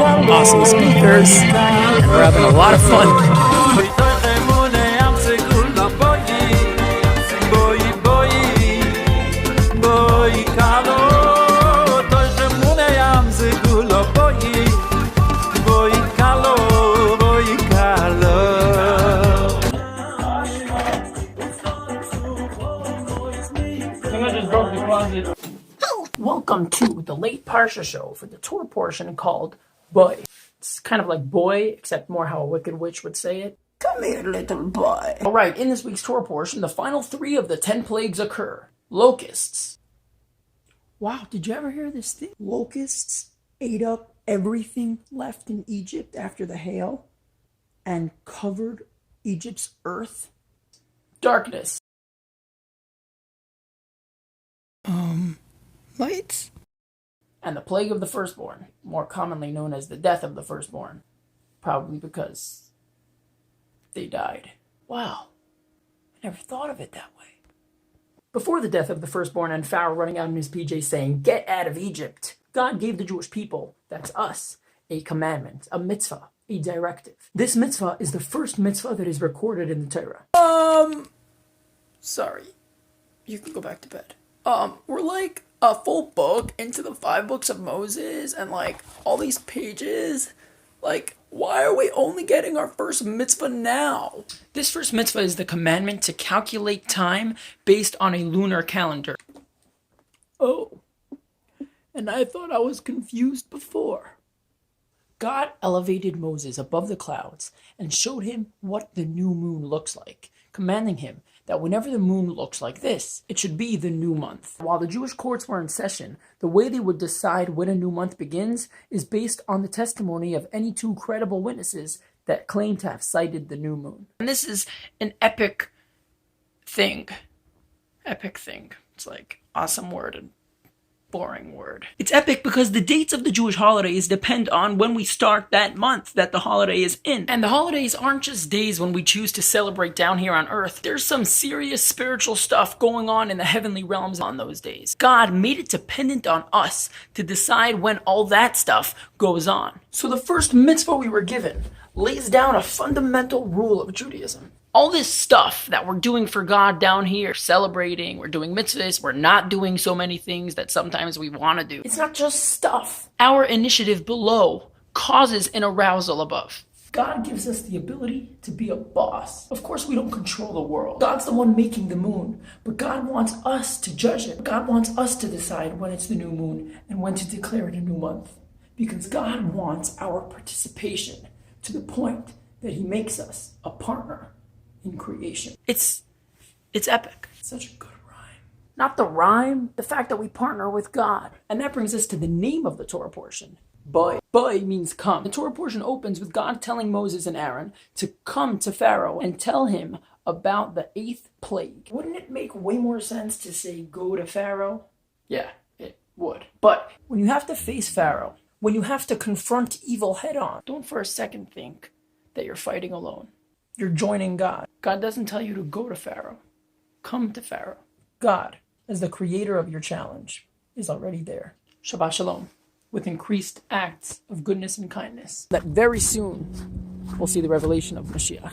awesome speakers, and we're having a lot of fun. Welcome to the late Parsha show for the Torah portion called Boy. It's kind of like boy, except more how a wicked witch would say it. Come here, little boy. Alright, in this week's Torah portion, the final 3 of the 10 plagues occur. Locusts. Wow, did you ever hear this thing? Locusts ate up everything left in Egypt after the hail and covered Egypt's earth. Darkness. Lights? And the plague of the firstborn, more commonly known as the death of the firstborn, probably because they died. Wow, I never thought of it that way. Before the death of the firstborn and Pharaoh running out in his PJs saying, "Get out of Egypt," God gave the Jewish people, that's us, a commandment, a mitzvah, a directive. This mitzvah is the first mitzvah that is recorded in the Torah. Sorry. You can go back to bed. We're like a full book into the 5 books of Moses and like all these pages. Like, why are we only getting our first mitzvah now? This first mitzvah is the commandment to calculate time based on a lunar calendar. Oh, and I thought I was confused before. God elevated Moses above the clouds and showed him what the new moon looks like, commanding him that whenever the moon looks like this, it should be the new month. While the Jewish courts were in session, the way they would decide when a new month begins is based on the testimony of any 2 credible witnesses that claim to have sighted the new moon. And this is an epic thing. Epic thing. It's like awesome word and boring word. It's epic because the dates of the Jewish holidays depend on when we start that month that the holiday is in. And the holidays aren't just days when we choose to celebrate down here on earth. There's some serious spiritual stuff going on in the heavenly realms on those days. God made it dependent on us to decide when all that stuff goes on. So the first mitzvah we were given lays down a fundamental rule of Judaism. All this stuff that we're doing for God down here, celebrating, we're doing mitzvahs, we're not doing so many things that sometimes we want to do. It's not just stuff. Our initiative below causes an arousal above. God gives us the ability to be a boss. Of course, we don't control the world. God's the one making the moon, but God wants us to judge it. God wants us to decide when it's the new moon and when to declare it a new month. Because God wants our participation to the point that he makes us a partner in creation. It's epic. It's such a good rhyme. Not the rhyme, the fact that we partner with God. And that brings us to the name of the Torah portion. Boy. Boy means come. The Torah portion opens with God telling Moses and Aaron to come to Pharaoh and tell him about the 8th plague. Wouldn't it make way more sense to say go to Pharaoh? Yeah, it would. But when you have to face Pharaoh, when you have to confront evil head on, don't for a second think that you're fighting alone. You're joining God. God doesn't tell you to go to Pharaoh. Come to Pharaoh. God, as the creator of your challenge, is already there. Shabbat Shalom, with increased acts of goodness and kindness. That very soon we'll see the revelation of Mashiach.